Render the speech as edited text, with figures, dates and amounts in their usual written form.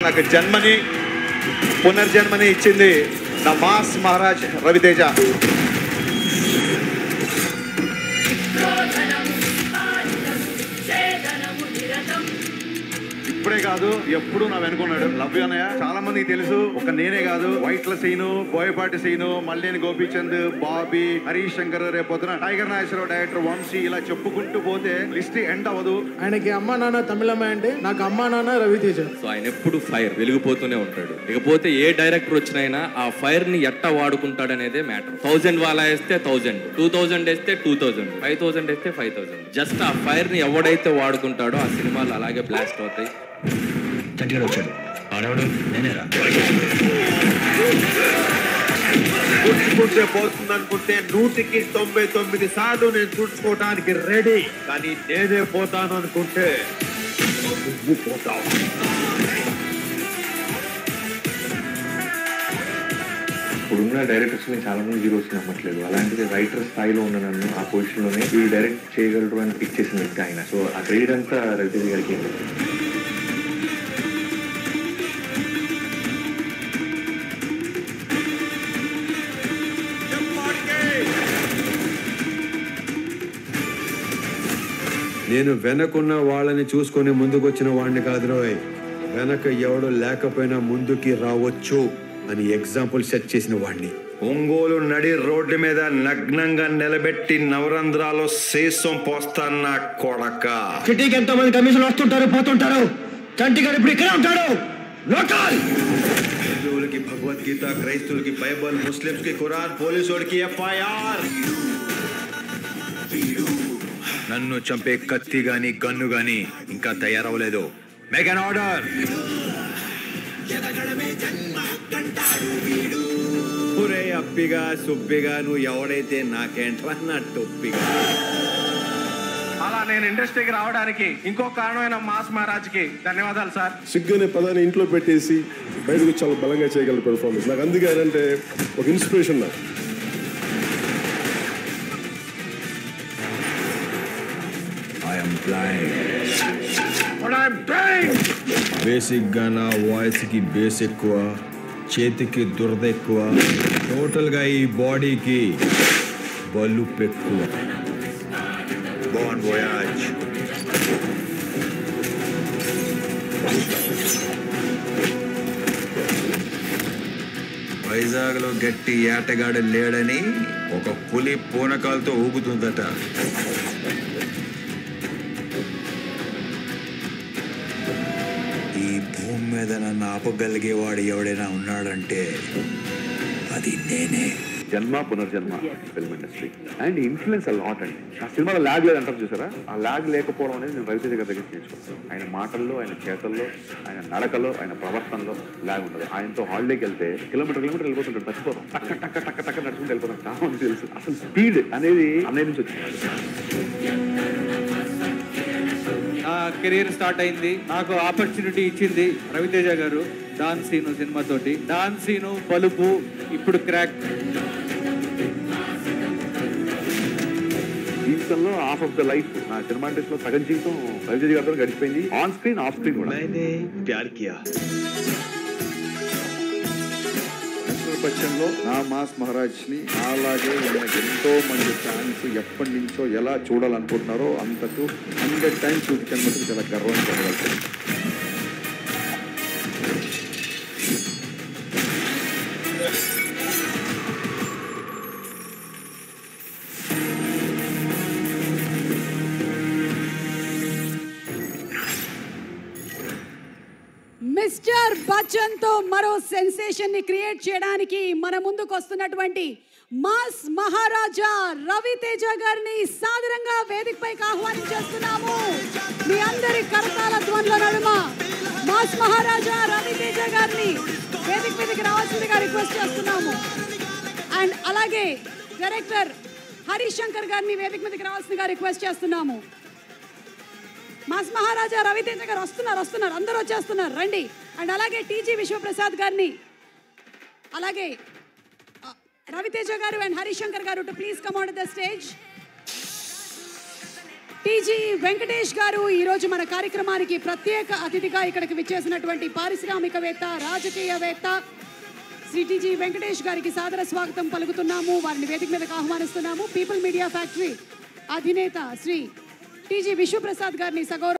నాకు జన్మని పునర్జన్మని ఇచ్చింది ద మాస్ మహారాజ్ రవితేజ. ఇప్పుడే కాదు ఎప్పుడు నా వెనుకున్నాడు. లవ్ యూ అన్నయ్య. చాలా మందికి తెలుసు, ఒక నేనే కాదు, వైట్ల సీను, బోయపాటి సీను, మల్లేని గోపీచంద్, బాబీ, హరీష్ శంకర్, రేపొద్దున టైగర్ నాగేశ్వరరావు, డైరెక్టర్ వంశీ, ఇలా చెప్పుకుంటూ పోతే లిస్ట్ ఎండ్ అవ్వదు. ఆయనకి అమ్మా నాన్న తమిళమ్మ అంటే నాకు అమ్మా నాన్న రవితేజ. సో ఆయన ఎప్పుడు ఫైర్ వెలిగిపోతూనే ఉంటాడు. ఇకపోతే ఏ డైరెక్టర్ వచ్చినైనా ఆ ఫైర్ ని ఎట్టా వాడుకుంటాడు అనేదే మ్యాటర్. 1000 వాళ్ళ వేస్తే 1000, 2000 వేస్తే 2000, 5000 వేస్తే 5000. జస్ట్ ఆ ఫైర్ ని ఎవడైతే వాడుకుంటాడో ఆ సినిమాలు అలాగే బ్లాస్ట్ అవుతాయి. చంటిగాడు వచ్చాడు. ఆడవాడు నేనేరా. తుడుచుకుంటే పోతుంది అనుకుంటే 199 సార్లు నేను తుడుచుకోవడానికి రెడీ. కానీ నేనే పోతాను అనుకుంటే నువ్వు పోతావు. ఇప్పుడున్న డైరెక్టర్స్ ని చాలా మంది హీరోస్ నమ్మట్లేదు. అలాంటిది రైటర్ స్థాయిలో ఉన్న నన్ను ఆ పొజిషన్ లోనే వీళ్ళు డైరెక్ట్ చేయగలరు అని పిక్ చేసిన వ్యక్తి ఆయన. సో ఆ క్రెడిట్ అంతా రవితేజ గారికి. నేను వెనకున్న వాళ్ళని చూసుకొని ముందుకొచ్చిన వాడిని కాదు రోయ్. వెనక ఎవడు లేకపోయినా ముందుకి రావచ్చు అని ఎగ్జాంపుల్ సెట్ చేసిన వాడిని. ఒంగోలు నడి రోడ్డు మీద నగ్నంగా నిలబెట్టి నవరంధ్రాలో శేషం పోస్తాన్న కొడక. సిటీకి ఎంతో మంది కమిషన్ వస్తుంటారు పోతుంటారు. చంటిగాడు ఇప్పుడు ఇక్కడే ఉంటాడు. లోకల్ హిందువులకి భగవద్గీత, క్రైస్తవులకి బైబల్, ముస్లింస్ కి ఖురాన్, పోలీసుడికి FIR. నన్ను చంపే కత్తి గాని గన్ను గాని ఇంకా తయారవలేదు. Make an order. ఒరే అప్పిగా సుబ్బిగా నువ్వు ఎవడైతే నాకేంట్రా నా టొప్పిగా. అలా నేను ఇండస్ట్రీకి రావడానికి ఇంకో కారణమైన మాస్ మహారాజ్కి ధన్యవాదాలు సార్. సిగ్గు అనే పదాన్ని ఇంట్లో పెట్టేసి బయటకు చాలా బలంగా చేయగల పెర్ఫార్మెన్స్ నాకు. అందుకే అంటే ఒక ఇన్స్పిరేషన్ నాకు. బేసిక్ గా నా వాయిస్ కి బేస్ ఎక్కువ, చేతికి దురద ఎక్కువ, టోటల్ గా ఈ బాడీకి బలుపు ఎక్కువ. బోన్ వోయాజ్. వైజాగ్ లో గట్టి ఏటగాడు లేడని ఒక పులి పూనకాలతో ఊగుతుందట. ఈ భూమి మీద నన్ను ఆపగలిగేవాడు ఎవడైనా ఉన్నాడంటే అది నేనే. జన్మ పునర్జన్మ film industry and influence lot అండి. ఆ సినిమాలో ల్యాగ్ లేదు అంటారు చూసారా, ఆ ల్యాగ్ లేకపోవడం అనేది నేను రవితేజ గారి దగ్గర నేర్చుకుంటాను. ఆయన మాటల్లో, ఆయన చేతల్లో, ఆయన నడకలో, ఆయన ప్రవర్తనలో ల్యాగ్ ఉంటుంది. ఆయనతో హాలిడేకి వెళ్తే కిలోమీటర్ వెళ్ళిపోతుంటాడు, చచ్చిపోతాం. టక్క టక్క టక్క టక్క నడుచుకుంటూ వెళ్ళిపోతాం. చాలా మంది తెలుసు అసలు స్పీడ్ అనేది అన్నయ్య నుంచి వచ్చింది. నా కెరీర్ స్టార్ట్ అయింది, నాకు ఆపర్చునిటీ ఇచ్చింది రవితేజ గారు. డాన్ సీను సినిమాతోటి, డాన్ సీను, బలుపు, ఇప్పుడు క్రాక్. జీవితంలో హాఫ్ ఆఫ్ ద లైఫ్, నా సినిమా ఇండస్ట్రీలో సగం జీవితం రవితేజ గారితో గడిచిపోయింది. ఆన్ స్క్రీన్, ఆఫ్ స్క్రీన్ కూడా. ప్యార్ కియా. పక్షంలో నా మాస్ మహారాజ్ ని అలాగే ఎంతో మంది ఫ్యాన్స్ ఎప్పటి నుంచో ఎలా చూడాలనుకుంటున్నారో అంతకు 100 times చూపించడానికి చాలా గర్వంగా చెప్పగలుగుతాను. మిస్టర్ బచ్చన్ తో మరో సెన్సేషన్ ని క్రియేట్ చేయడానికి మన ముందుకు వస్తున్నటువంటి మాస్ మహారాజా రవితేజ గారిని సాదరంగా వేదికపైకి ఆహ్వానించేస్తున్నాము. మీ అందరి కరతాళ ధ్వనుల నడుమ మాస్ మహారాజా రవితేజ గారిని వేదిక మీదకి రావాల్సిందిగా రిక్వెస్ట్ చేస్తున్నాము. అండ్ అలాగే డైరెక్టర్ హరీష్ శంకర్ గారిని వేదిక మీదకి రావాల్సిందిగా రిక్వెస్ట్ చేస్తున్నాము. మాస్ మహారాజా రవితేజ గారు వస్తున్నారు, అందరూ వచ్చేస్తున్నారు, రండి. అండ్ అలాగే టీజీ విశ్వప్రసాద్ గారిని, అలాగే రవితేజ గారు అండ్ హరీష్ శంకర్ గారు to please come on the stage. TG Venkatesh గారు ఈ రోజు మన కార్యక్రమానికి ప్రత్యేక అతిథిగా ఇక్కడికి విచ్చేసినటువంటి పారిశ్రామికవేత్త, రాజకీయవేత్త శ్రీ టీజీ వెంకటేష్ గారికి సాదర స్వాగతం పలుకుతున్నాము. వారిని వేదిక మీదకి ఆహ్వానిస్తున్నాము. పీపుల్ మీడియా ఫ్యాక్టరీ అధినేత శ్రీ టీజీ విశ్వప్రసాద్ గారిని సగౌరవ